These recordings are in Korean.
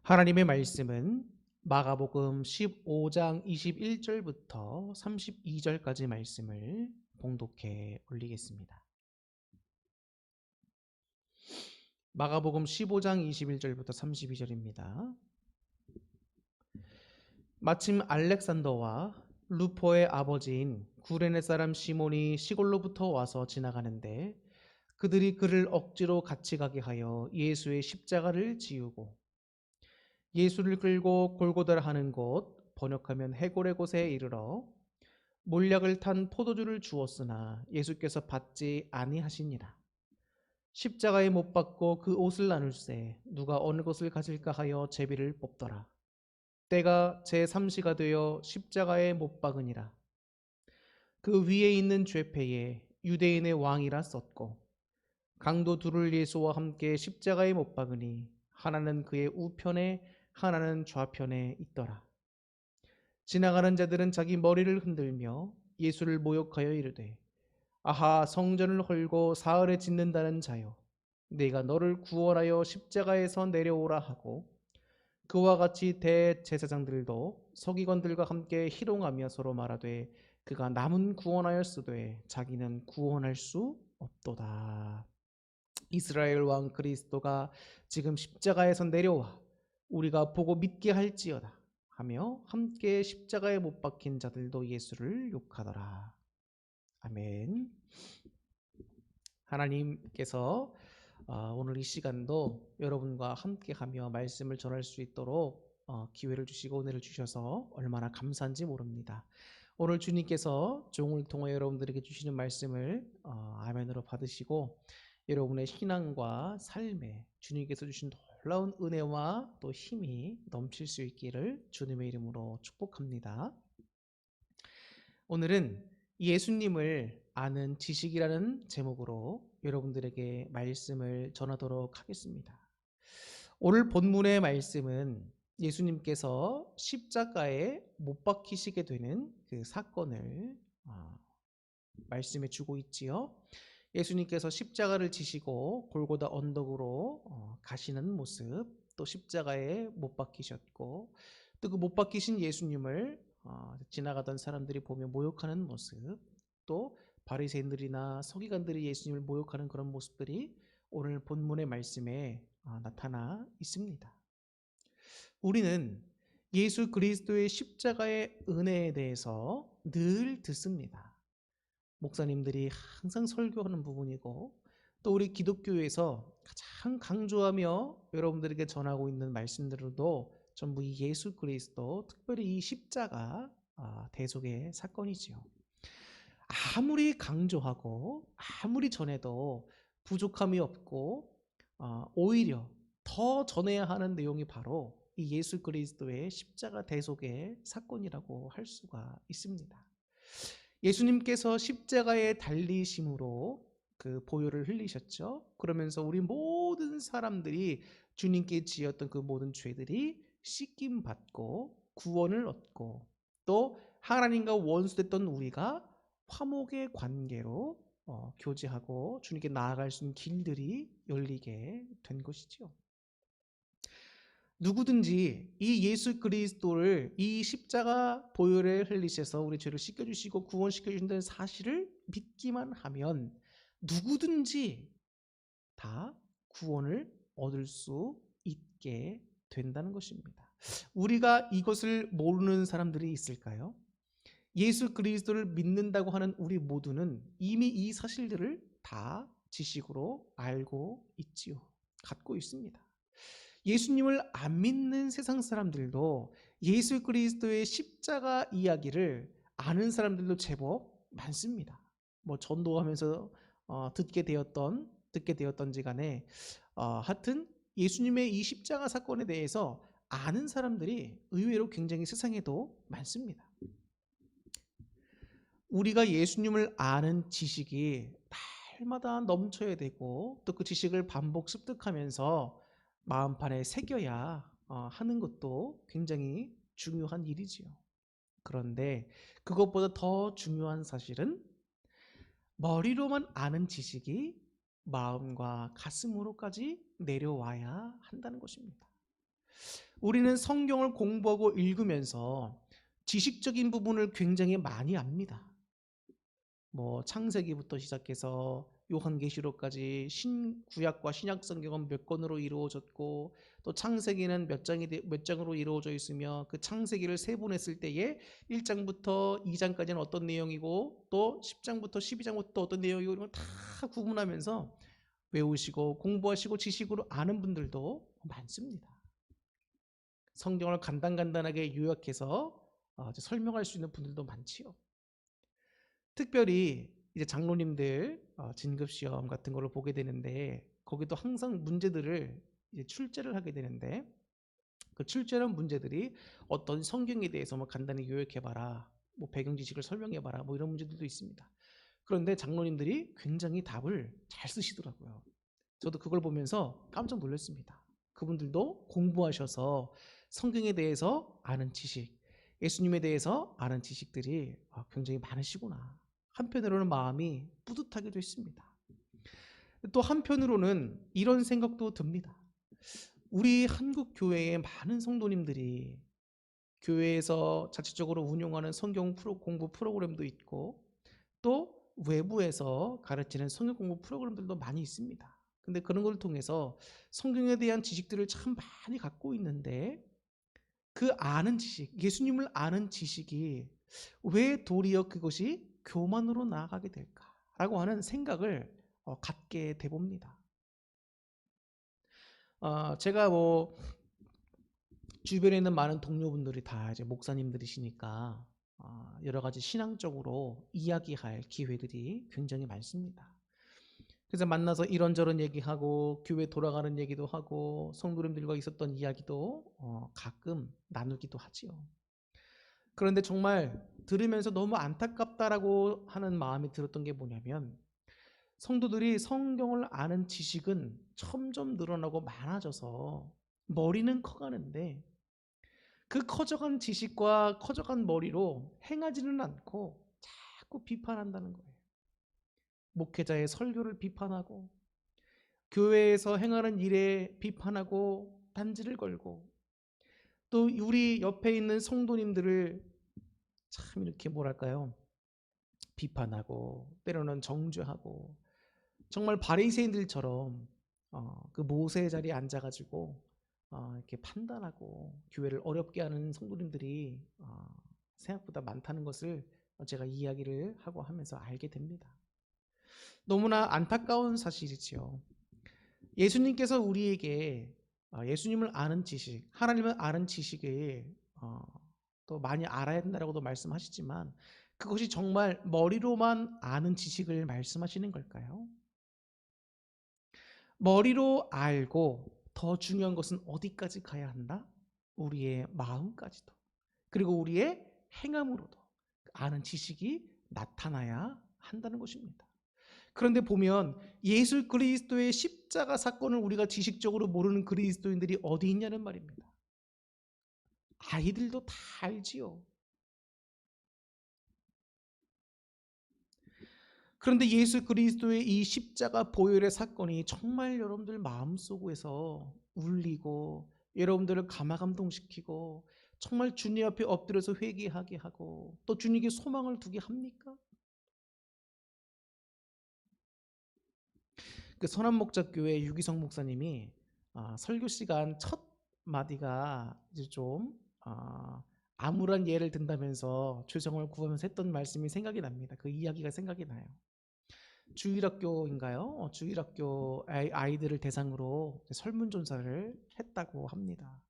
하나님의 말씀은 마가복음 15장 21절부터 32절까지 말씀을 봉독해 올리겠습니다. 마가복음 15장 21절부터 32절입니다. 마침 알렉산더와 루포의 아버지인 구레네 사람 시몬이 시골로부터 와서 지나가는데 그들이 그를 억지로 같이 가게 하여 예수의 십자가를 지우고 예수를 끌고 골고다라 하는 곳, 번역하면 해골의 곳에 이르러 몰약을 탄 포도주를 주었으나 예수께서 받지 아니하시니라. 십자가에 못 박고 그 옷을 나눌세 누가 어느 것을 가질까 하여 제비를 뽑더라. 때가 제3시가 되어 십자가에 못 박으니라. 그 위에 있는 죄패에 유대인의 왕이라 썼고 강도 둘을 예수와 함께 십자가에 못 박으니 하나는 그의 우편에 하나는 좌편에 있더라. 지나가는 자들은 자기 머리를 흔들며 예수를 모욕하여 이르되 아하 성전을 헐고 사흘에 짓는다는 자여 내가 너를 구원하여 십자가에서 내려오라 하고 그와 같이 대제사장들도 서기관들과 함께 희롱하며 서로 말하되 그가 남은 구원하였으되 자기는 구원할 수 없도다. 이스라엘 왕 그리스도가 지금 십자가에서 내려와 우리가 보고 믿게 할지어다 하며 함께 십자가에 못 박힌 자들도 예수를 욕하더라. 아멘. 하나님께서 오늘 이 시간도 여러분과 함께하며 말씀을 전할 수 있도록 기회를 주시고 은혜를 주셔서 얼마나 감사한지 모릅니다. 오늘 주님께서 종을 통해 여러분들에게 주시는 말씀을 아멘으로 받으시고 여러분의 신앙과 삶에 주님께서 주신 놀라운 은혜와 또 힘이 넘칠 수 있기를 주님의 이름으로 축복합니다. 오늘은 예수님을 아는 지식이라는 제목으로 여러분들에게 말씀을 전하도록 하겠습니다. 오늘 본문의 말씀은 예수님께서 십자가에 못 박히시게 되는 그 사건을 말씀해 주고 있지요. 예수님께서 십자가를 지시고 골고다 언덕으로 가시는 모습, 또 십자가에 못 박히셨고 또 그 못 박히신 예수님을 지나가던 사람들이 보며 모욕하는 모습, 또 바리새인들이나 서기관들이 예수님을 모욕하는 그런 모습들이 오늘 본문의 말씀에 나타나 있습니다. 우리는 예수 그리스도의 십자가의 은혜에 대해서 늘 듣습니다. 목사님들이 항상 설교하는 부분이고 또 우리 기독교에서 가장 강조하며 여러분들에게 전하고 있는 말씀들도 전부 이 예수 그리스도, 특별히 이 십자가 대속의 사건이지요. 아무리 강조하고 아무리 전해도 부족함이 없고 오히려 더 전해야 하는 내용이 바로 이 예수 그리스도의 십자가 대속의 사건이라고 할 수가 있습니다. 예수님께서 십자가에 달리심으로 그 보혈을 흘리셨죠. 그러면서 우리 모든 사람들이 주님께 지었던 그 모든 죄들이 씻김 받고 구원을 얻고 또 하나님과 원수됐던 우리가 화목의 관계로 교제하고 주님께 나아갈 수 있는 길들이 열리게 된 것이죠. 누구든지 이 예수 그리스도를 이 십자가 보혈에 흘리셔서 우리 죄를 씻겨주시고 구원시켜 주신다는 사실을 믿기만 하면 누구든지 다 구원을 얻을 수 있게 된다는 것입니다. 우리가 이것을 모르는 사람들이 있을까요? 예수 그리스도를 믿는다고 하는 우리 모두는 이미 이 사실들을 다 지식으로 알고 있지요. 갖고 있습니다. 예수님을 안 믿는 세상 사람들도 예수 그리스도의 십자가 이야기를 아는 사람들도 제법 많습니다. 뭐 전도하면서 듣게 되었던지 간에 하여튼 예수님의 이 십자가 사건에 대해서 아는 사람들이 의외로 굉장히 세상에도 많습니다. 우리가 예수님을 아는 지식이 날마다 넘쳐야 되고 또 그 지식을 반복 습득하면서 마음판에 새겨야 하는 것도 굉장히 중요한 일이지요. 그런데 그것보다 더 중요한 사실은 머리로만 아는 지식이 마음과 가슴으로까지 내려와야 한다는 것입니다. 우리는 성경을 공부하고 읽으면서 지식적인 부분을 굉장히 많이 압니다. 뭐 창세기부터 시작해서 요한계시록까지 신구약과 신약 성경은 몇 권으로 이루어졌고, 또 창세기는 몇 장으로 이루어져 있으며, 그 창세기를 세분했을 때에 1장부터 2장까지는 어떤 내용이고, 또 10장부터 12장부터 어떤 내용이고, 이런 걸 다 구분하면서 외우시고 공부하시고 지식으로 아는 분들도 많습니다. 성경을 간단간단하게 요약해서 설명할 수 있는 분들도 많지요. 특별히 이제 장로님들 진급 시험 같은 걸로 보게 되는데, 거기도 항상 문제들을 이제 출제를 하게 되는데, 그 출제한 문제들이 어떤 성경에 대해서 뭐 간단히 요약해봐라, 뭐 배경 지식을 설명해봐라, 뭐 이런 문제들도 있습니다. 그런데 장로님들이 굉장히 답을 잘 쓰시더라고요. 저도 그걸 보면서 깜짝 놀랐습니다. 그분들도 공부하셔서 성경에 대해서 아는 지식, 예수님에 대해서 아는 지식들이 굉장히 많으시구나. 한편으로는 마음이 뿌듯하기도 했습니다. 또 한편으로는 이런 생각도 듭니다. 우리 한국 교회의 많은 성도님들이 교회에서 자체적으로 운영하는 성경 공부 프로그램도 있고, 또 외부에서 가르치는 성경 공부 프로그램들도 많이 있습니다. 근데 그런 걸 통해서 성경에 대한 지식들을 참 많이 갖고 있는데, 그 아는 지식, 예수님을 아는 지식이 왜 도리어 그것이 교만으로 나아가게 될까라고 하는 생각을 갖게 돼 봅니다. 제가 뭐 주변에 있는 많은 동료분들이 다 이제 목사님들이시니까 여러 가지 신앙적으로 이야기할 기회들이 굉장히 많습니다. 그래서 만나서 이런저런 얘기하고 교회 돌아가는 얘기도 하고 성도님들과 있었던 이야기도 가끔 나누기도 하지요. 그런데 정말 들으면서 너무 안타깝다라고 하는 마음이 들었던 게 뭐냐면, 성도들이 성경을 아는 지식은 점점 늘어나고 많아져서 머리는 커가는데, 그 커져간 지식과 커져간 머리로 행하지는 않고 자꾸 비판한다는 거예요. 목회자의 설교를 비판하고, 교회에서 행하는 일에 비판하고 단지를 걸고, 또 우리 옆에 있는 성도님들을 참 이렇게 뭐랄까요, 비판하고 때로는 정죄하고, 정말 바리새인들처럼 그 모세의 자리에 앉아가지고 이렇게 판단하고 교회를 어렵게 하는 성도님들이 생각보다 많다는 것을 제가 이야기를 하고 하면서 알게 됩니다. 너무나 안타까운 사실이지요. 예수님께서 우리에게 예수님을 아는 지식, 하나님을 아는 지식을 또 많이 알아야 된다고도 말씀하시지만, 그것이 정말 머리로만 아는 지식을 말씀하시는 걸까요? 머리로 알고 더 중요한 것은 어디까지 가야 한다? 우리의 마음까지도, 그리고 우리의 행함으로도 아는 지식이 나타나야 한다는 것입니다. 그런데 보면 예수 그리스도의 십자가 사건을 우리가 지식적으로 모르는 그리스도인들이 어디 있냐는 말입니다. 아이들도 다 알지요. 그런데 예수 그리스도의 이 십자가 보혈의 사건이 정말 여러분들 마음속에서 울리고, 여러분들을 감화감동시키고, 정말 주님 앞에 엎드려서 회개하게 하고, 또 주님께 소망을 두게 합니까? 그 선한목자교회 유기성 목사님이 설교 시간 첫 마디가 이제 좀 암울한 예를 든다면서 죄송을 구하면서 했던 말씀이 생각이 납니다. 그 이야기가 생각이 나요. 주일학교인가요? 주일학교 아이들을 대상으로 설문조사를 했다고 합니다.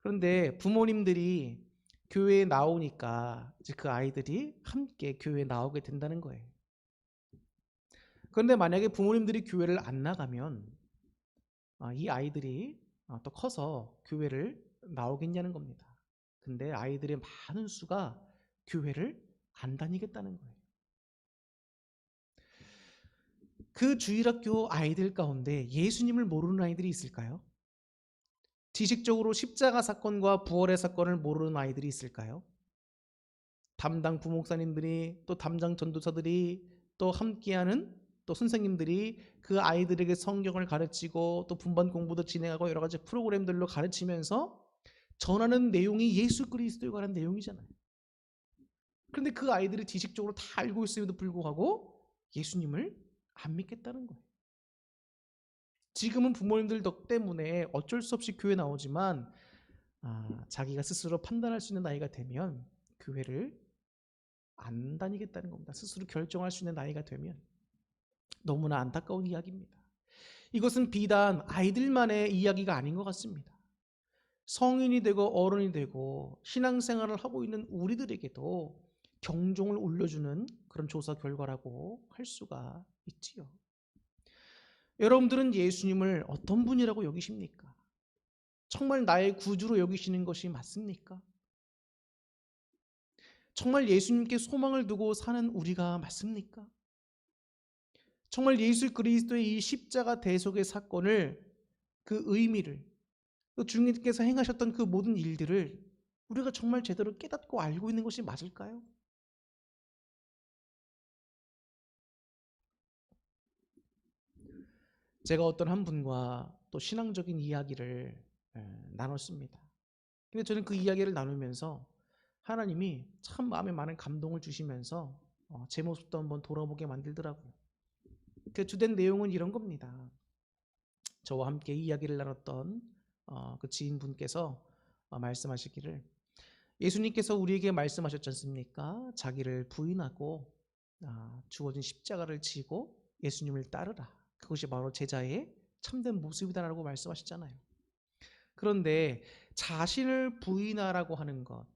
그런데 부모님들이 교회에 나오니까 이제 그 아이들이 함께 교회에 나오게 된다는 거예요. 그런데 만약에 부모님들이 교회를 안 나가면 이 아이들이 또 커서 교회를 나오겠냐는 겁니다. 근데 아이들의 많은 수가 교회를 안 다니겠다는 거예요. 그 주일학교 아이들 가운데 예수님을 모르는 아이들이 있을까요? 지식적으로 십자가 사건과 부활의 사건을 모르는 아이들이 있을까요? 담당 부목사님들이, 또 담당 전도사들이, 또 함께하는 또 선생님들이 그 아이들에게 성경을 가르치고, 또 분반 공부도 진행하고 여러 가지 프로그램들로 가르치면서 전하는 내용이 예수 그리스도에 관한 내용이잖아요. 그런데 그 아이들이 지식적으로 다 알고 있음에도 불구하고 예수님을 안 믿겠다는 거예요. 지금은 부모님들 덕 때문에 어쩔 수 없이 교회 나오지만 자기가 스스로 판단할 수 있는 나이가 되면 교회를 안 다니겠다는 겁니다. 스스로 결정할 수 있는 나이가 되면. 너무나 안타까운 이야기입니다. 이것은 비단 아이들만의 이야기가 아닌 것 같습니다. 성인이 되고 어른이 되고 신앙생활을 하고 있는 우리들에게도 경종을 울려주는 그런 조사 결과라고 할 수가 있지요. 여러분들은 예수님을 어떤 분이라고 여기십니까? 정말 나의 구주로 여기시는 것이 맞습니까? 정말 예수님께 소망을 두고 사는 우리가 맞습니까? 정말 예수 그리스도의 이 십자가 대속의 사건을, 그 의미를, 또 주님께서 행하셨던 그 모든 일들을 우리가 정말 제대로 깨닫고 알고 있는 것이 맞을까요? 제가 어떤 한 분과 또 신앙적인 이야기를 나눴습니다. 근데 저는 그 이야기를 나누면서 하나님이 참 마음에 많은 감동을 주시면서 제 모습도 한번 돌아보게 만들더라고요. 그 주된 내용은 이런 겁니다. 저와 함께 이야기를 나눴던 그 지인분께서 말씀하시기를, 예수님께서 우리에게 말씀하셨지 않습니까? 자기를 부인하고 주어진 십자가를 지고 예수님을 따르라. 그것이 바로 제자의 참된 모습이다라고 말씀하셨잖아요. 그런데 자신을 부인하라고 하는 것,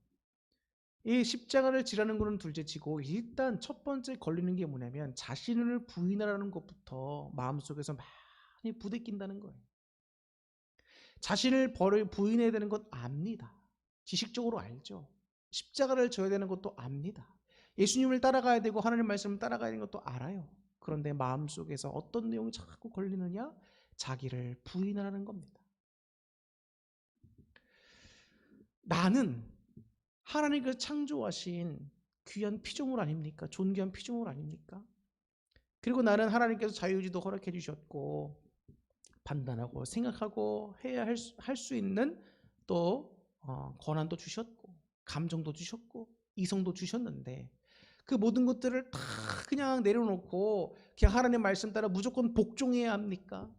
이 십자가를 지라는 것은 둘째치고 일단 첫 번째 걸리는 게 뭐냐면 자신을 부인하라는 것부터 마음속에서 많이 부대낀다는 거예요. 자신을 부인해야 되는 것 압니다. 지식적으로 알죠. 십자가를 져야 되는 것도 압니다. 예수님을 따라가야 되고 하나님 말씀을 따라가야 되는 것도 알아요. 그런데 마음속에서 어떤 내용이 자꾸 걸리느냐? 자기를 부인하라는 겁니다. 나는 하나님께서 창조하신 귀한 피조물 아닙니까? 존귀한 피조물 아닙니까? 그리고 나는 하나님께서 자유의지도 허락해 주셨고 판단하고 생각하고 해야 할 수 있는 또 권한도 주셨고 감정도 주셨고 이성도 주셨는데 그 모든 것들을 다 그냥 내려놓고 그냥 하나님 말씀 따라 무조건 복종해야 합니까?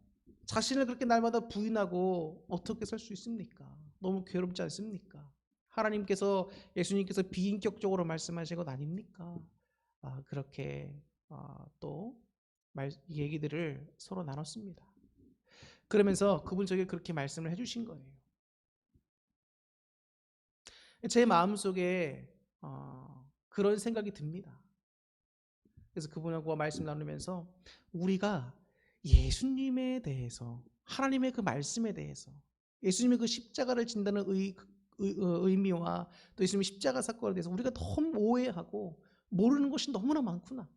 자신을 그렇게 날마다 부인하고 어떻게 살 수 있습니까? 너무 괴롭지 않습니까? 하나님께서, 예수님께서 비인격적으로 말씀하신 것 아닙니까? 그렇게 또 얘기들을 서로 나눴습니다. 그러면서 그분 저에게 그렇게 말씀을 해주신 거예요. 제 마음속에 그런 생각이 듭니다. 그래서 그분하고 말씀 나누면서 우리가 예수님에 대해서, 하나님의 그 말씀에 대해서, 예수님의 그 십자가를 진다는 의미와 또 예수님의 십자가 사건에 대해서 우리가 너무 오해하고 모르는 것이 너무나 많구나.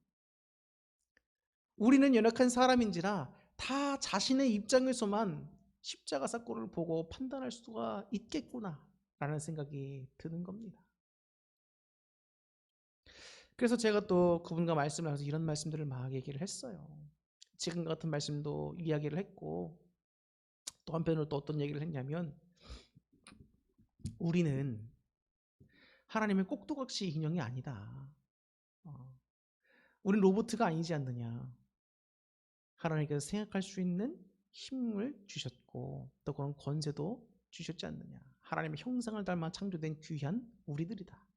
우리는 연약한 사람인지라 다 자신의 입장에서만 십자가 사건을 보고 판단할 수가 있겠구나 라는 생각이 드는 겁니다. 그래서 제가 또 그분과 말씀을 하면서 이런 말씀들을 막 얘기를 했어요. 지금 같은 말씀도 이야기를 했고, 또 한편으로 또 어떤 얘기를 했냐면, 우리는 하나님의 꼭두각시 인형이 아니다. 우린 로봇가 아니지 않느냐. 하나님께서 생각할 수 있는 힘을 주셨고 또 그런 권세도 주셨지 않느냐. 하나님의 형상을 닮아 창조된 귀한 우리들이다.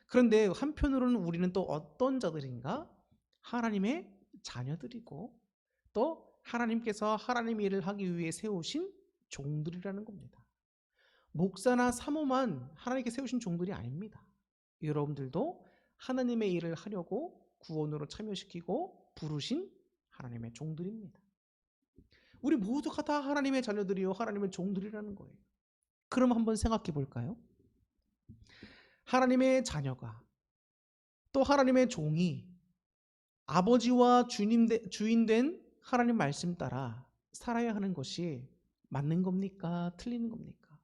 그런데 한편으로는 우리는 또 어떤 자들인가? 하나님의 자녀들이고 또 하나님께서 하나님의 일을 하기 위해 세우신 종들이라는 겁니다. 목사나 사모만 하나님께 세우신 종들이 아닙니다. 여러분들도 하나님의 일을 하려고 구원으로 참여시키고 부르신 하나님의 종들입니다. 우리 모두가 다 하나님의 자녀들이요 하나님의 종들이라는 거예요. 그럼 한번 생각해 볼까요? 하나님의 자녀가, 또 하나님의 종이 아버지와 주인 된 하나님 말씀 따라 살아야 하는 것이 맞는 겁니까? 틀리는 겁니까?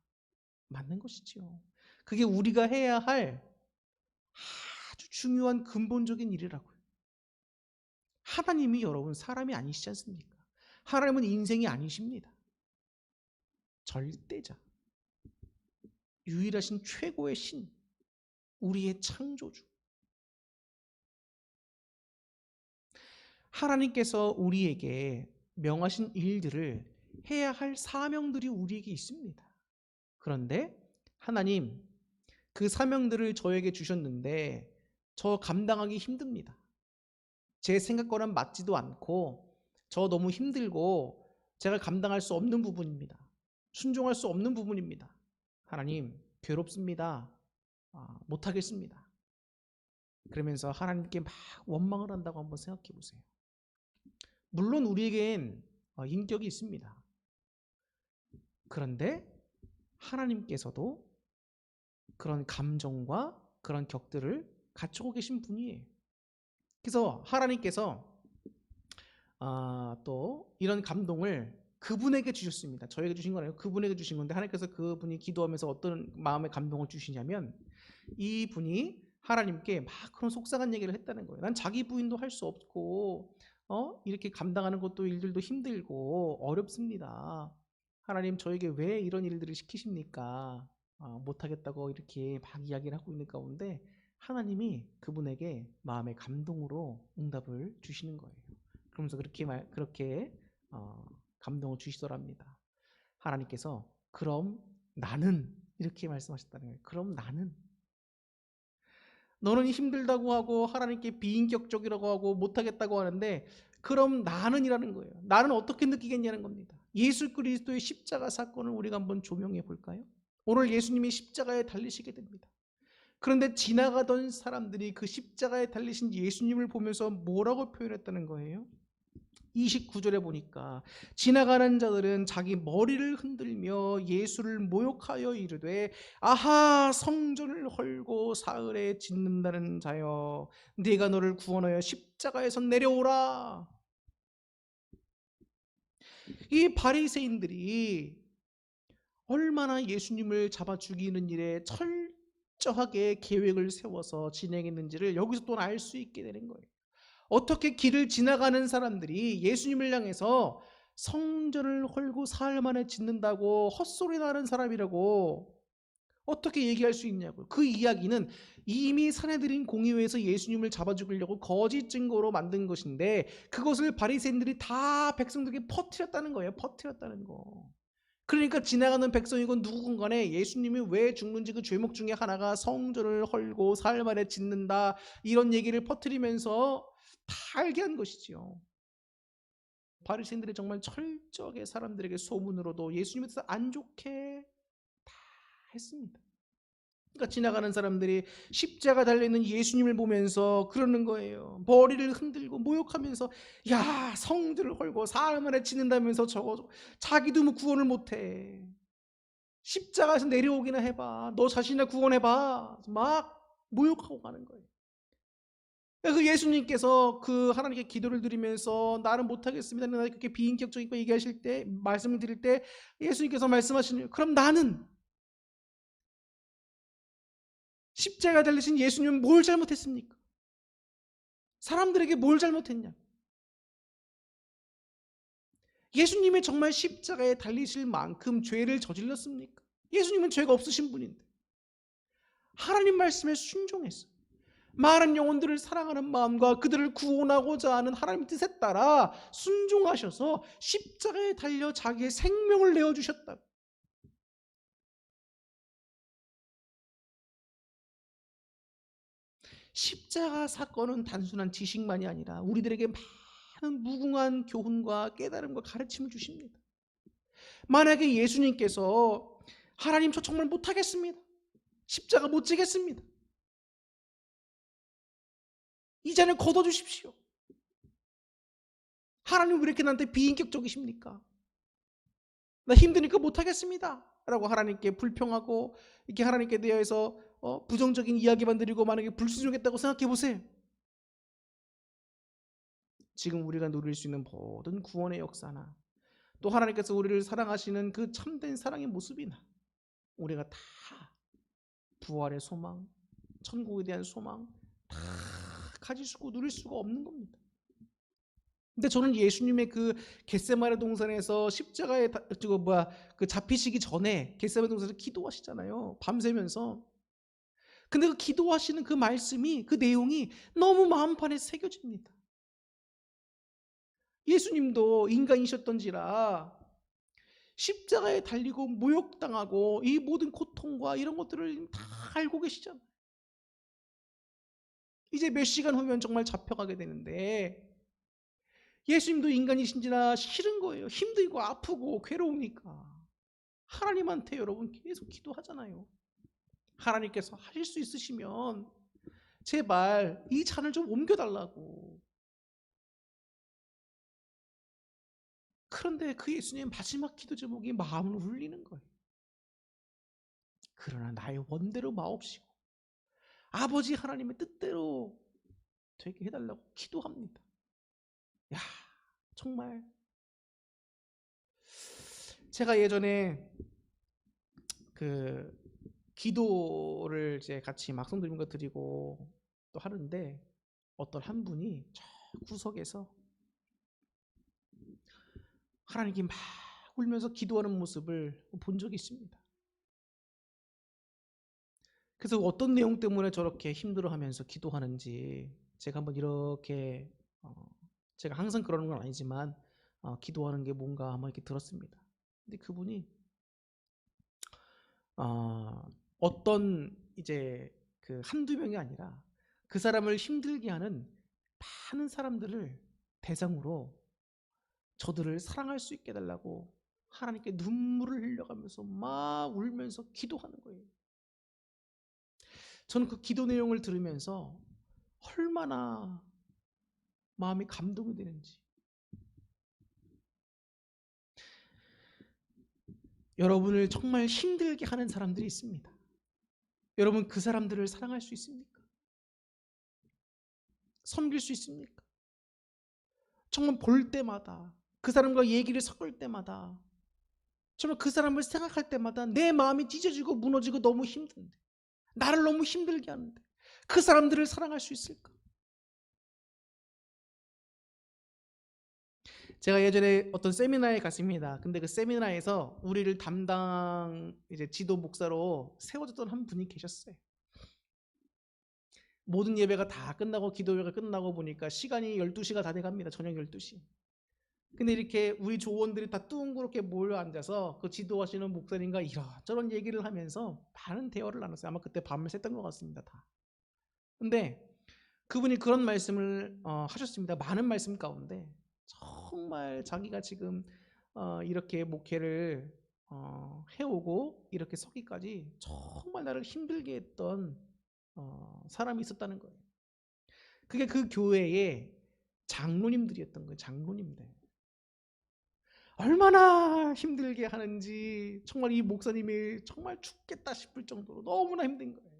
맞는 것이지요. 그게 우리가 해야 할 아주 중요한 근본적인 일이라고요. 하나님이 여러분 사람이 아니시지 않습니까? 하나님은 인생이 아니십니다. 절대자. 유일하신 최고의 신, 우리의 창조주. 하나님께서 우리에게 명하신 일들을 해야 할 사명들이 우리에게 있습니다. 그런데 하나님, 그 사명들을 저에게 주셨는데 저 감당하기 힘듭니다. 제 생각과는 맞지도 않고 저 너무 힘들고 제가 감당할 수 없는 부분입니다. 순종할 수 없는 부분입니다. 하나님, 괴롭습니다. 못하겠습니다. 그러면서 하나님께 막 원망을 한다고 한번 생각해 보세요. 물론 우리에겐 인격이 있습니다. 그런데 하나님께서도 그런 감정과 그런 격들을 갖추고 계신 분이에요. 그래서 하나님께서 또 이런 감동을 그분에게 주셨습니다. 저에게 주신 건 아니고 그분에게 주신 건데, 하나님께서 그분이 기도하면서 어떤 마음의 감동을 주시냐면, 이 분이 하나님께 막 그런 속상한 얘기를 했다는 거예요. 난 자기 부인도 할 수 없고 이렇게 감당하는 것도 일들도 힘들고 어렵습니다. 하나님, 저에게 왜 이런 일들을 시키십니까? 못하겠다고 이렇게 막 이야기를 하고 있는 가운데 하나님이 그분에게 마음의 감동으로 응답을 주시는 거예요. 그러면서 그렇게 감동을 주시더랍니다. 하나님께서 그럼 나는, 이렇게 말씀하셨다는 거예요. 그럼 나는, 너는 힘들다고 하고 하나님께 비인격적이라고 하고 못하겠다고 하는데 그럼 나는이라는 거예요. 나는 어떻게 느끼겠냐는 겁니다. 예수 그리스도의 십자가 사건을 우리가 한번 조명해 볼까요? 오늘 예수님이 십자가에 달리시게 됩니다. 그런데 지나가던 사람들이 그 십자가에 달리신 예수님을 보면서 뭐라고 표현했다는 거예요? 29절에 보니까 지나가는 자들은 자기 머리를 흔들며 예수를 모욕하여 이르되, 아하, 성전을 헐고 사흘에 짓는다는 자여, 네가 너를 구원하여 십자가에서 내려오라. 이 바리새인들이 얼마나 예수님을 잡아 죽이는 일에 철저하게 계획을 세워서 진행했는지를 여기서 또 알 수 있게 되는 거예요. 어떻게 길을 지나가는 사람들이 예수님을 향해서 성전을 헐고 사흘 만에 짓는다고, 헛소리 나는 사람이라고 어떻게 얘기할 수 있냐고요. 그 이야기는 이미 사내들인 공의회에서 예수님을 잡아 죽이려고 거짓 증거로 만든 것인데, 그것을 바리새인들이 다 백성들에게 퍼뜨렸다는 거예요. 퍼뜨렸다는 거. 그러니까 지나가는 백성이건 누구건 간에 예수님이 왜 죽는지 그 죄목 중에 하나가 성전을 헐고 사흘 만에 짓는다, 이런 얘기를 퍼뜨리면서 다 알게 한 것이지요. 바리새인들이 정말 철저하게 사람들에게 소문으로도 예수님에 대해서 안 좋게 다 했습니다. 그러니까 지나가는 사람들이 십자가 달려있는 예수님을 보면서 그러는 거예요. 머리를 흔들고 모욕하면서, 야, 성들을 헐고 사흘 만에 짓는다면서 저거 자기도 뭐 구원을 못해. 십자가에서 내려오기나 해봐. 너 자신이나 구원해봐. 막 모욕하고 가는 거예요. 그 예수님께서 그 하나님께 기도를 드리면서 나는 못하겠습니다, 나는 그렇게 비인격적이고 얘기하실 때, 말씀을 드릴 때 예수님께서 말씀하시는, 그럼 나는, 십자가 달리신 예수님은 뭘 잘못했습니까? 사람들에게 뭘 잘못했냐? 예수님이 정말 십자가에 달리실 만큼 죄를 저질렀습니까? 예수님은 죄가 없으신 분인데 하나님 말씀에 순종했어요. 많은 영혼들을 사랑하는 마음과 그들을 구원하고자 하는 하나님의 뜻에 따라 순종하셔서 십자가에 달려 자기의 생명을 내어주셨다. 십자가 사건은 단순한 지식만이 아니라 우리들에게 많은 무궁한 교훈과 깨달음과 가르침을 주십니다. 만약에 예수님께서, 하나님 저 정말 못하겠습니다, 십자가 못 지겠습니다, 이제는 걷어주십시오, 하나님 왜 이렇게 나한테 비인격적이십니까, 나 힘드니까 못하겠습니다 라고 하나님께 불평하고 이렇게 하나님께 대해서 부정적인 이야기만 드리고 만약에 불순종했다고 생각해 보세요. 지금 우리가 누릴 수 있는 모든 구원의 역사나 또 하나님께서 우리를 사랑하시는 그 참된 사랑의 모습이나 우리가 다 부활의 소망, 천국에 대한 소망 다 가질 수고 누릴 수가 없는 겁니다. 근데 저는 예수님의 그 겟세마네 동산에서 십자가에 그 잡히시기 전에 겟세마네 동산에서 기도하시잖아요. 밤새면서. 근데 그 기도하시는 그 말씀이, 그 내용이 너무 마음판에 새겨집니다. 예수님도 인간이셨던지라 십자가에 달리고 모욕당하고 이 모든 고통과 이런 것들을 다 알고 계시잖아요. 이제 몇 시간 후면 정말 잡혀가게 되는데 예수님도 인간이신지라 싫은 거예요. 힘들고 아프고 괴로우니까. 하나님한테 여러분 계속 기도하잖아요. 하나님께서 하실 수 있으시면 제발 이 잔을 좀 옮겨달라고. 그런데 그 예수님의 마지막 기도 제목이 마음을 울리는 거예요. 그러나 나의 원대로 마옵시고 아버지 하나님의 뜻대로 되게 해달라고 기도합니다. 야, 정말 제가 예전에 그 기도를 이제 같이 막 성도님과 드리고 또 하는데 어떤 한 분이 저 구석에서 하나님께 막 울면서 기도하는 모습을 본 적이 있습니다. 그래서 어떤 내용 때문에 저렇게 힘들어하면서 기도하는지 제가 한번 이렇게 제가 항상 그러는 건 아니지만 기도하는 게 뭔가 한번 이렇게 들었습니다. 근데 그분이 어떤 이제 그 한두 명이 아니라 그 사람을 힘들게 하는 많은 사람들을 대상으로 저들을 사랑할 수 있게 해달라고 하나님께 눈물을 흘려가면서 막 울면서 기도하는 거예요. 저는 그 기도 내용을 들으면서 얼마나 마음이 감동이 되는지. 여러분을 정말 힘들게 하는 사람들이 있습니다. 여러분 그 사람들을 사랑할 수 있습니까? 섬길 수 있습니까? 정말 볼 때마다 그 사람과 얘기를 섞을 때마다 정말 그 사람을 생각할 때마다 내 마음이 찢어지고 무너지고 너무 힘든데 나를 너무 힘들게 하는데 그 사람들을 사랑할 수 있을까? 제가 예전에 어떤 세미나에 갔습니다. 근데 그 세미나에서 우리를 담당 이제 지도 목사로 세워졌던 한 분이 계셨어요. 모든 예배가 다 끝나고 기도회가 끝나고 보니까 시간이 12시가 다 돼갑니다. 저녁 12시. 근데 이렇게 우리 조원들이 다 뚱그렇게 모여 앉아서 그 지도하시는 목사님과 이런저런 얘기를 하면서 많은 대화를 나눴어요. 아마 그때 밤을 샜던 것 같습니다. 다. 근데 그분이 그런 말씀을 하셨습니다. 많은 말씀 가운데 정말 자기가 지금 이렇게 목회를 해오고 이렇게 서기까지 정말 나를 힘들게 했던 사람이 있었다는 거예요. 그게 그 교회의 장로님들이었던 거예요. 장로님들. 얼마나 힘들게 하는지 정말 이 목사님이 정말 죽겠다 싶을 정도로 너무나 힘든 거예요.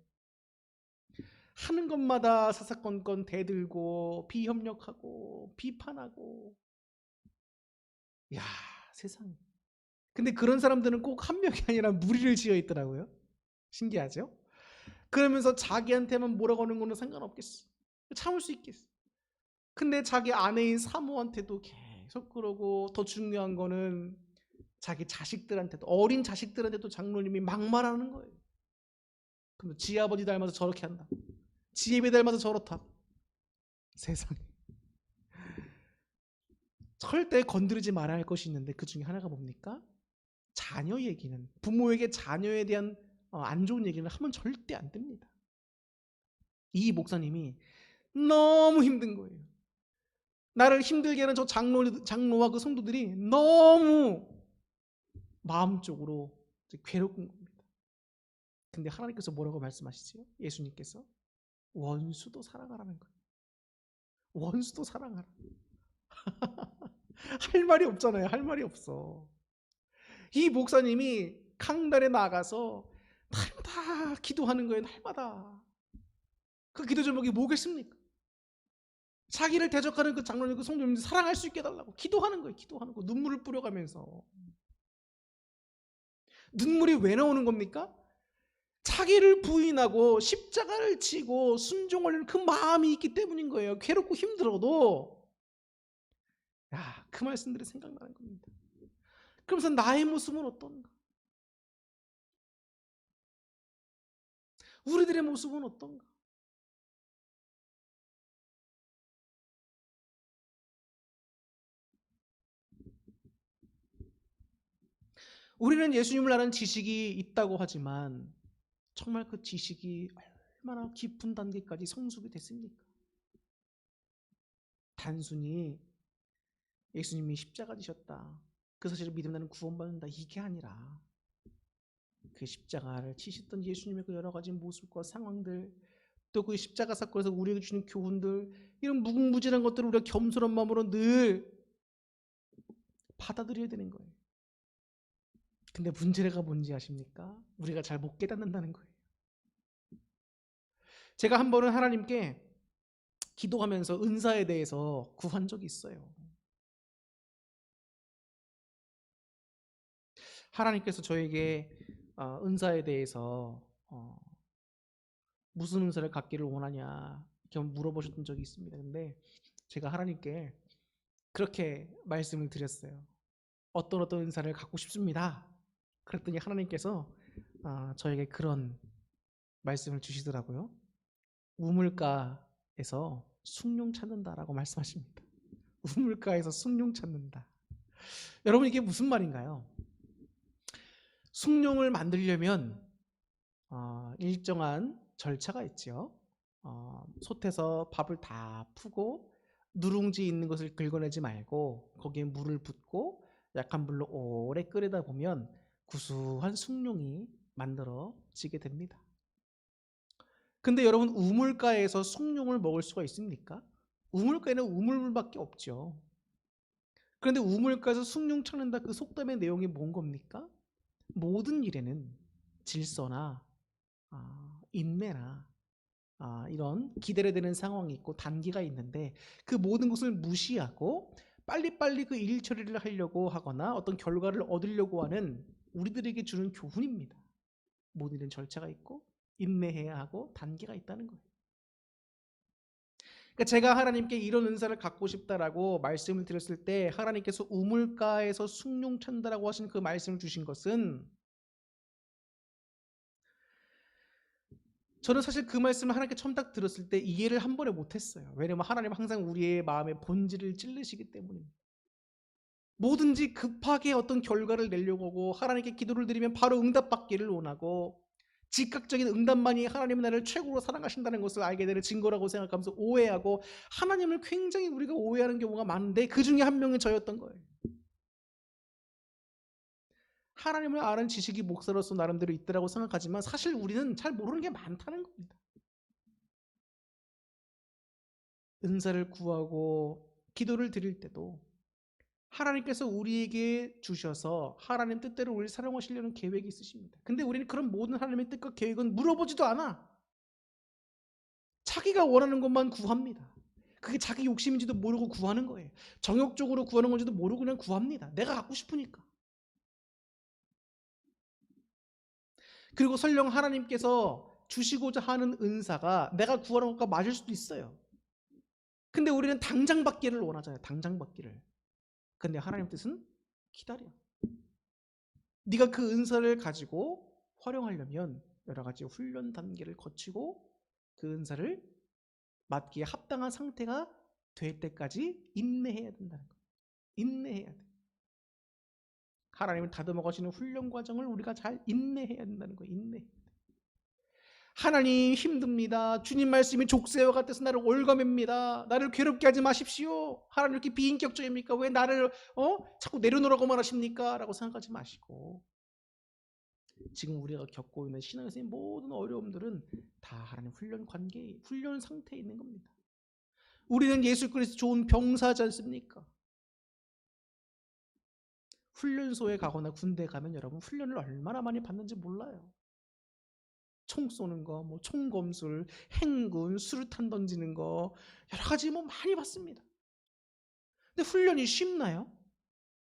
하는 것마다 사사건건 대들고 비협력하고 비판하고. 야, 세상에. 근데 그런 사람들은 꼭 한 명이 아니라 무리를 지어 있더라고요. 신기하죠? 그러면서 자기한테만 뭐라고 하는 거는 상관없겠어. 참을 수 있겠어. 근데 자기 아내인 사모한테도 계속 그러고 더 중요한 거는 자기 자식들한테도 어린 자식들한테도 장로님이 막말하는 거예요. 그럼 지 아버지 닮아서 저렇게 한다. 지 예배 닮아서 저렇다. 세상에. 절대 건드리지 말아야 할 것이 있는데 그 중에 하나가 뭡니까? 자녀 얘기는 부모에게 자녀에 대한 안 좋은 얘기는 하면 절대 안 됩니다. 이 목사님이 너무 힘든 거예요. 나를 힘들게 하는 저 장로와 그 성도들이 너무 마음적으로 괴롭은 겁니다. 근데 하나님께서 뭐라고 말씀하시죠? 예수님께서 원수도 사랑하라는 거예요. 원수도 사랑하라. 할 말이 없잖아요. 할 말이 없어. 이 목사님이 강단에 나가서 날마다 기도하는 거예요. 날마다. 그 기도 제목이 뭐겠습니까? 자기를 대적하는 그 장로님, 그 성도님들 사랑할 수 있게 해달라고 기도하는 거예요. 기도하는 거. 눈물을 뿌려가면서. 눈물이 왜 나오는 겁니까? 자기를 부인하고 십자가를 지고 순종하려는 그 마음이 있기 때문인 거예요. 괴롭고 힘들어도 야, 그 말씀들이 생각나는 겁니다. 그러면서 나의 모습은 어떤가? 우리들의 모습은 어떤가? 우리는 예수님을 아는 지식이 있다고 하지만 정말 그 지식이 얼마나 깊은 단계까지 성숙이 됐습니까? 단순히 예수님이 십자가 지셨다, 그 사실을 믿으면 나는 구원받는다, 이게 아니라 그 십자가를 치셨던 예수님의 그 여러 가지 모습과 상황들, 또 그 십자가 사건에서 우리에게 주는 교훈들, 이런 무궁무진한 것들을 우리가 겸손한 마음으로 늘 받아들여야 되는 거예요. 근데 문제가 뭔지 아십니까? 우리가 잘 못 깨닫는다는 거예요. 제가 한 번은 하나님께 기도하면서 은사에 대해서 구한 적이 있어요. 하나님께서 저에게 은사에 대해서 무슨 은사를 갖기를 원하냐 이렇게 물어보셨던 적이 있습니다. 근데 제가 하나님께 그렇게 말씀을 드렸어요. 어떤 은사를 갖고 싶습니다. 그랬더니 하나님께서 저에게 그런 말씀을 주시더라고요. 우물가에서 숭늉 찾는다라고 말씀하십니다. 우물가에서 숭늉 찾는다. 여러분, 이게 무슨 말인가요? 숭늉을 만들려면 일정한 절차가 있죠. 솥에서 밥을 다 푸고 누룽지 있는 것을 긁어내지 말고 거기에 물을 붓고 약한 불로 오래 끓이다 보면 구수한 숭늉이 만들어지게 됩니다. 근데 여러분, 우물가에서 숭늉을 먹을 수가 있습니까? 우물가에는 우물물밖에 없죠. 그런데 우물가에서 숭늉 찾는다, 그 속담의 내용이 뭔 겁니까? 모든 일에는 질서나 인내나 이런 기다려야 되는 상황이 있고 단계가 있는데, 그 모든 것을 무시하고 빨리빨리 그 일 처리를 하려고 하거나 어떤 결과를 얻으려고 하는 우리들에게 주는 교훈입니다. 모든 일은 절차가 있고 인내해야 하고 단계가 있다는 거예요. 그러니까 제가 하나님께 이런 은사를 갖고 싶다라고 말씀을 드렸을 때 하나님께서 우물가에서 숭늉 찬다라고 하신 그 말씀을 주신 것은, 저는 사실 그 말씀을 하나님께 처음 딱 들었을 때 이해를 한 번에 못했어요. 왜냐면 하나님은 항상 우리의 마음의 본질을 찔르시기 때문입니다. 뭐든지 급하게 어떤 결과를 내려고 하고 하나님께 기도를 드리면 바로 응답받기를 원하고 즉각적인 응답만이 하나님은 나를 최고로 사랑하신다는 것을 알게 되는 증거라고 생각하면서 오해하고, 하나님을 굉장히 우리가 오해하는 경우가 많은데 그 중에 한 명이 저였던 거예요. 하나님을 아는 지식이 목사로서 나름대로 있다고 생각하지만 사실 우리는 잘 모르는 게 많다는 겁니다. 은사를 구하고 기도를 드릴 때도 하나님께서 우리에게 주셔서 하나님 뜻대로 우리를 사랑하시려는 계획이 있으십니다. 근데 우리는 그런 모든 하나님의 뜻과 계획은 물어보지도 않아. 자기가 원하는 것만 구합니다. 그게 자기 욕심인지도 모르고 구하는 거예요. 정욕적으로 구하는 건지도 모르고 그냥 구합니다. 내가 갖고 싶으니까. 그리고 설령 하나님께서 주시고자 하는 은사가 내가 구하는 것과 맞을 수도 있어요. 근데 우리는 당장 받기를 원하잖아요. 당장 받기를. 근데 하나님 뜻은 기다려. 네가 그 은사를 가지고 활용하려면 여러 가지 훈련 단계를 거치고 그 은사를 맡기에 합당한 상태가 될 때까지 인내해야 된다는 거예요. 인내해야 돼. 하나님을 다듬어 가시는 훈련 과정을 우리가 잘 인내해야 된다는 거예요. 인내. 하나님, 힘듭니다. 주님 말씀이 족쇄와 같아서 나를 올가맵니다. 나를 괴롭게 하지 마십시오. 하나님 이렇게 비인격적입니까? 왜 나를 자꾸 내려놓으라고만 하십니까? 라고 생각하지 마시고, 지금 우리가 겪고 있는 신앙에서의 모든 어려움들은 다 하나님 훈련 관계, 훈련 상태에 있는 겁니다. 우리는 예수 그리스도 좋은 병사지 않습니까? 훈련소에 가거나 군대에 가면 여러분 훈련을 얼마나 많이 받는지 몰라요. 총 쏘는 거, 뭐 총검술, 행군, 수류탄 던지는 거, 여러 가지 뭐 많이 받습니다. 근데 훈련이 쉽나요?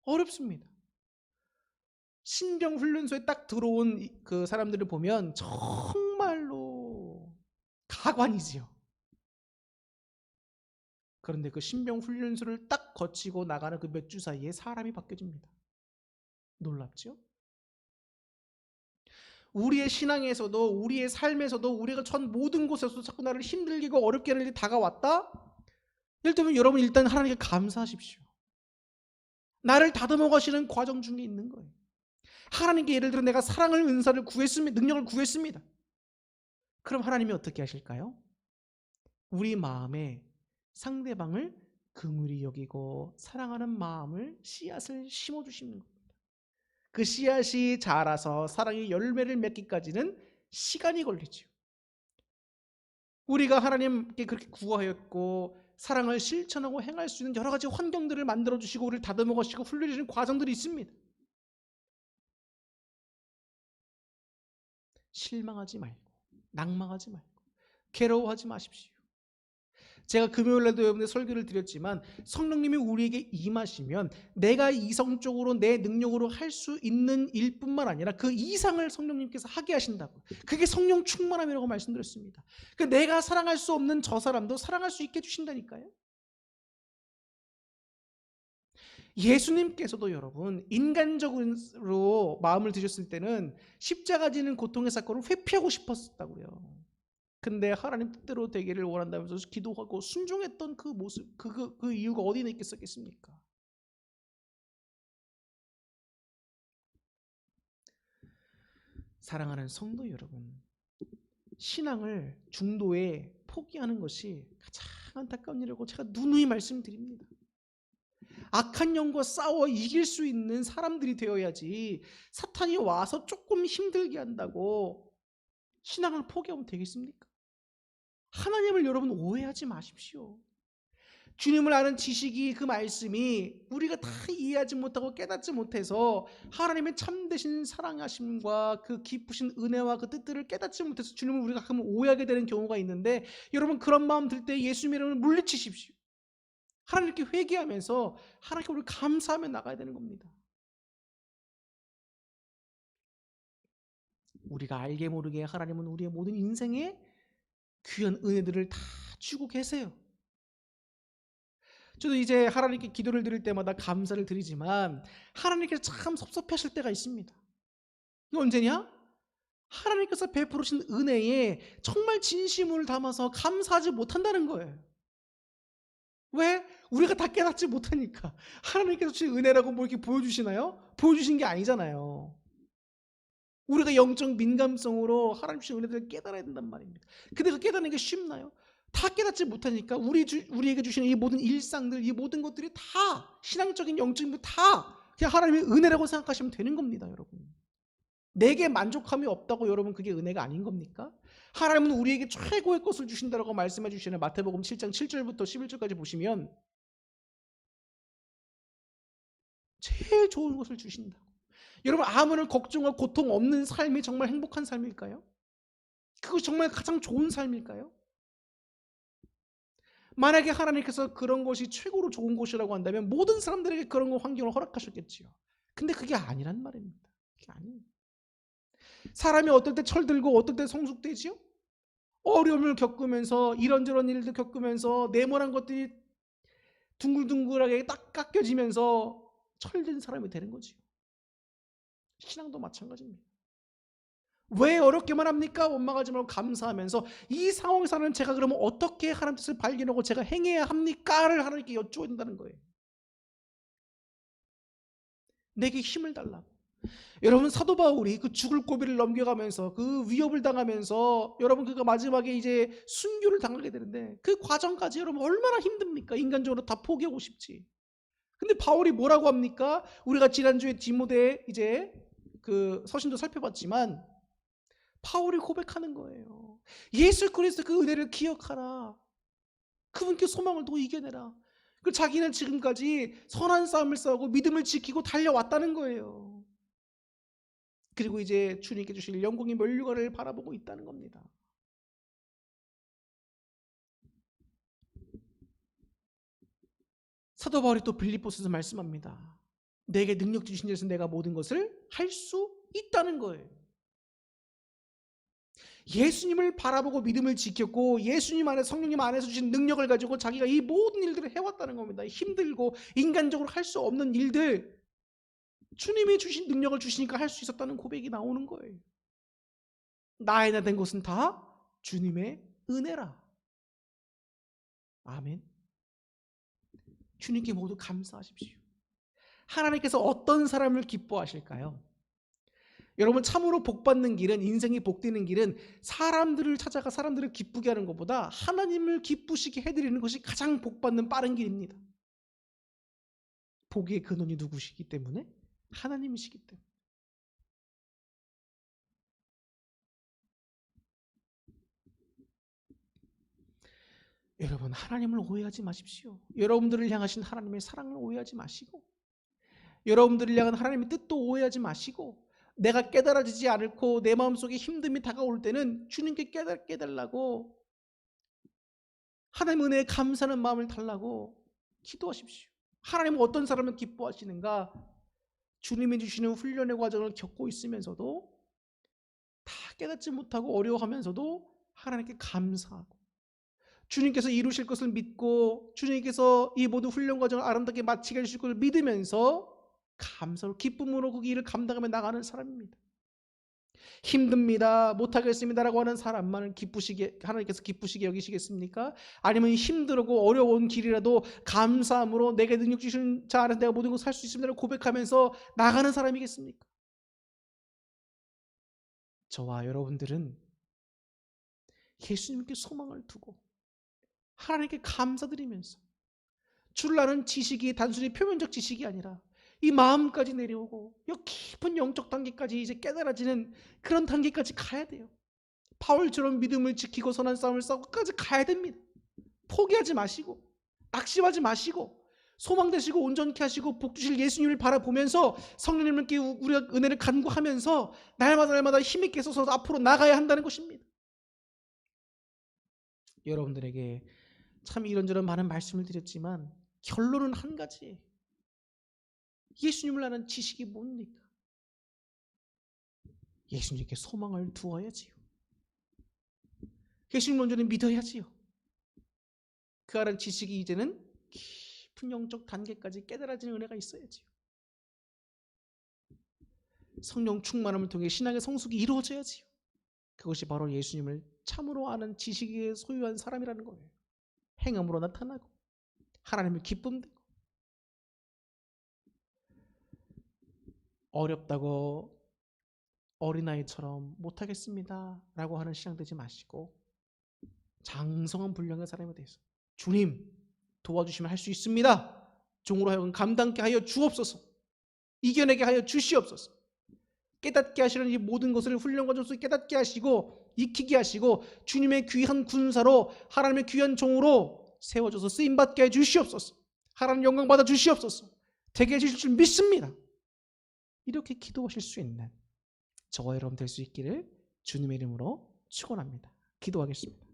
어렵습니다. 신병 훈련소에 딱 들어온 그 사람들을 보면 정말로 가관이지요. 그런데 그 신병 훈련소를 딱 거치고 나가는 그 몇 주 사이에 사람이 바뀌어집니다. 놀랍죠? 우리의 신앙에서도 우리의 삶에서도 우리가 전 모든 곳에서 자꾸 나를 힘들게 하고 어렵게 하는 일이 다가왔다? 예를 들면 여러분 일단 하나님께 감사하십시오. 나를 다듬어 가시는 과정 중에 있는 거예요. 하나님께 예를 들어 내가 사랑을 은사를 구했습니다. 능력을 구했습니다. 그럼 하나님이 어떻게 하실까요? 우리 마음에 상대방을 긍휼히 여기고 사랑하는 마음을 씨앗을 심어주시는 겁니다. 그 씨앗이 자라서 사랑의 열매를 맺기까지는 시간이 걸리죠. 우리가 하나님께 그렇게 구하였고 사랑을 실천하고 행할 수 있는 여러 가지 환경들을 만들어주시고 우리를 다듬어 가시고 훈련해주는 과정들이 있습니다. 실망하지 말고 낙망하지 말고 괴로워하지 마십시오. 제가 금요일날도 여러분들 설교를 드렸지만 성령님이 우리에게 임하시면 내가 이성적으로 내 능력으로 할 수 있는 일뿐만 아니라 그 이상을 성령님께서 하게 하신다고. 그게 성령 충만함이라고 말씀드렸습니다. 내가 사랑할 수 없는 저 사람도 사랑할 수 있게 해주신다니까요. 예수님께서도 여러분 인간적으로 마음을 드셨을 때는 십자가 지는 고통의 사건을 회피하고 싶었다고요. 근데 하나님 뜻대로 되기를 원한다면서 기도하고 순종했던 그 모습, 그 이유가 어디에 있겠습니까? 사랑하는 성도 여러분, 신앙을 중도에 포기하는 것이 가장 안타까운 일이라고 제가 누누이 말씀드립니다. 악한 영과 싸워 이길 수 있는 사람들이 되어야지 사탄이 와서 조금 힘들게 한다고 신앙을 포기하면 되겠습니까? 하나님을 여러분 오해하지 마십시오. 주님을 아는 지식이 그 말씀이 우리가 다 이해하지 못하고 깨닫지 못해서 하나님의 참되신 사랑하심과 그 깊으신 은혜와 그 뜻들을 깨닫지 못해서 주님을 우리가 가끔 오해하게 되는 경우가 있는데 여러분 그런 마음 들 때 예수님 이름을 물리치십시오. 하나님께 회개하면서 하나님께 우리를 감사하며 나가야 되는 겁니다. 우리가 알게 모르게 하나님은 우리의 모든 인생에 귀한 은혜들을 다 주고 계세요. 저도 이제 하나님께 기도를 드릴 때마다 감사를 드리지만 하나님께서 참 섭섭하실 때가 있습니다. 이게 언제냐? 하나님께서 베풀으신 은혜에 정말 진심을 담아서 감사하지 못한다는 거예요. 왜? 우리가 다 깨닫지 못하니까. 하나님께서 주신 은혜라고 뭐 이렇게 보여주시나요? 보여주신 게 아니잖아요. 우리가 영적 민감성으로 하나님 주신 은혜들을 깨달아야 된단 말입니다. 근데 그 깨닫는 게 쉽나요? 다 깨닫지 못하니까 우리에게 주시는 이 모든 일상들, 이 모든 것들이 다 신앙적인 영적인 것 다 그냥 하나님의 은혜라고 생각하시면 되는 겁니다, 여러분. 내게 만족함이 없다고 여러분 그게 은혜가 아닌 겁니까? 하나님은 우리에게 최고의 것을 주신다고 말씀해 주시는 마태복음 7장 7절부터 11절까지 보시면 제일 좋은 것을 주신다. 여러분 아무런 걱정과 고통 없는 삶이 정말 행복한 삶일까요? 그것이 정말 가장 좋은 삶일까요? 만약에 하나님께서 그런 것이 최고로 좋은 것이라고 한다면 모든 사람들에게 그런 환경을 허락하셨겠지요. 근데 그게 아니란 말입니다. 그게 아니에요. 사람이 어떨 때 철들고 어떨 때 성숙되지요? 어려움을 겪으면서 이런저런 일도 겪으면서 네모난 것들이 둥글둥글하게 딱 깎여지면서 철든 사람이 되는 거지요. 신앙도 마찬가지입니다. 왜 어렵게만 합니까? 원망하지 말고 감사하면서 이 상황에서는 제가 그러면 어떻게 하나님 뜻을 발견하고 제가 행해야 합니까?를 하나님께 여쭈어야 된다는 거예요. 내게 힘을 달라고. 여러분 사도 바울이 그 죽을 고비를 넘겨가면서 그 위협을 당하면서 여러분 그가 마지막에 이제 순교를 당하게 되는데 그 과정까지 여러분 얼마나 힘듭니까? 인간적으로 다 포기하고 싶지. 근데 바울이 뭐라고 합니까? 우리가 지난주에 디모데 이제 그 서신도 살펴봤지만 바울이 고백하는 거예요. 예수 그리스도 그 은혜를 기억하라. 그분께 소망을 두고 이겨내라. 그 자기는 지금까지 선한 싸움을 싸우고 믿음을 지키고 달려왔다는 거예요. 그리고 이제 주님께 주실 영광의 면류관을 바라보고 있다는 겁니다. 사도 바울이 또 빌립보서에서 말씀합니다. 내게 능력 주신 자에서 내가 모든 것을 할 수 있다는 거예요. 예수님을 바라보고 믿음을 지켰고 예수님 안에 성령님 안에서 주신 능력을 가지고 자기가 이 모든 일들을 해왔다는 겁니다. 힘들고 인간적으로 할 수 없는 일들 주님이 주신 능력을 주시니까 할 수 있었다는 고백이 나오는 거예요. 나에나 된 것은 다 주님의 은혜라. 아멘. 주님께 모두 감사하십시오. 하나님께서 어떤 사람을 기뻐하실까요? 여러분, 참으로 복받는 길은, 인생이 복되는 길은 사람들을 찾아가 사람들을 기쁘게 하는 것보다 하나님을 기쁘시게 해드리는 것이 가장 복받는 빠른 길입니다. 복의 근원이 누구시기 때문에? 하나님이시기 때문에. 여러분, 하나님을 오해하지 마십시오. 여러분들을 향하신 하나님의 사랑을 오해하지 마시고, 여러분들을 향한 하나님의 뜻도 오해하지 마시고, 내가 깨달아지지 않고 내 마음속에 힘듦이 다가올 때는 주님께 깨닫게 해달라고, 하나님 은혜에 감사하는 마음을 달라고 기도하십시오. 하나님은 어떤 사람을 기뻐하시는가? 주님이 주시는 훈련의 과정을 겪고 있으면서도 다 깨닫지 못하고 어려워하면서도 하나님께 감사하고, 주님께서 이루실 것을 믿고 주님께서 이 모든 훈련 과정을 아름답게 마치게 해주실 것을 믿으면서 감사로 기쁨으로 그 일을 감당하며 나가는 사람입니다. 힘듭니다, 못하겠습니다라고 하는 사람만을 하나님께서 기쁘시게 여기시겠습니까? 아니면 힘들고 어려운 길이라도 감사함으로 내게 능력 주시는 자 안에서 내가 모든 것을 할 수 있습니다라고 고백하면서 나가는 사람이겠습니까? 저와 여러분들은 예수님께 소망을 두고 하나님께 감사드리면서 주를 아는 지식이 단순히 표면적 지식이 아니라 이 마음까지 내려오고 이 깊은 영적 단계까지 이제 깨달아지는 그런 단계까지 가야 돼요. 바울처럼 믿음을 지키고 선한 싸움을 싸우고까지 가야 됩니다. 포기하지 마시고 낙심하지 마시고 소망되시고 온전케 하시고 복 주실 예수님을 바라보면서 성령님께 우리가 은혜를 간구하면서 날마다 힘있게 써서 앞으로 나가야 한다는 것입니다. 여러분들에게 참 이런저런 많은 말씀을 드렸지만 결론은 한 가지예요. 예수님을 아는 지식이 뭡니까? 예수님께 소망을 두어야지요. 예수님을 온전히 믿어야지요. 그 아는 지식이 이제는 깊은 영적 단계까지 깨달아지는 은혜가 있어야지요. 성령 충만함을 통해 신앙의 성숙이 이루어져야지요. 그것이 바로 예수님을 참으로 아는 지식에 소유한 사람이라는 거예요. 행함으로 나타나고 하나님을 기쁨되고, 어렵다고 어린아이처럼 못하겠습니다 라고 하는 신앙 되지 마시고 장성한 분량의 사람에 대해서 주님 도와주시면 할 수 있습니다, 종으로 하여금 감당케 하여 주옵소서, 이겨내게 하여 주시옵소서, 깨닫게 하시는 이 모든 것을 훈련 과정 속에 깨닫게 하시고 익히게 하시고 주님의 귀한 군사로 하나님의 귀한 종으로 세워져서 쓰임받게 해 주시옵소서, 하나님 영광 받아 주시옵소서, 되게 해주실 줄 믿습니다. 이렇게 기도하실 수 있는 저와 여러분 될 수 있기를 주님의 이름으로 축원합니다. 기도하겠습니다.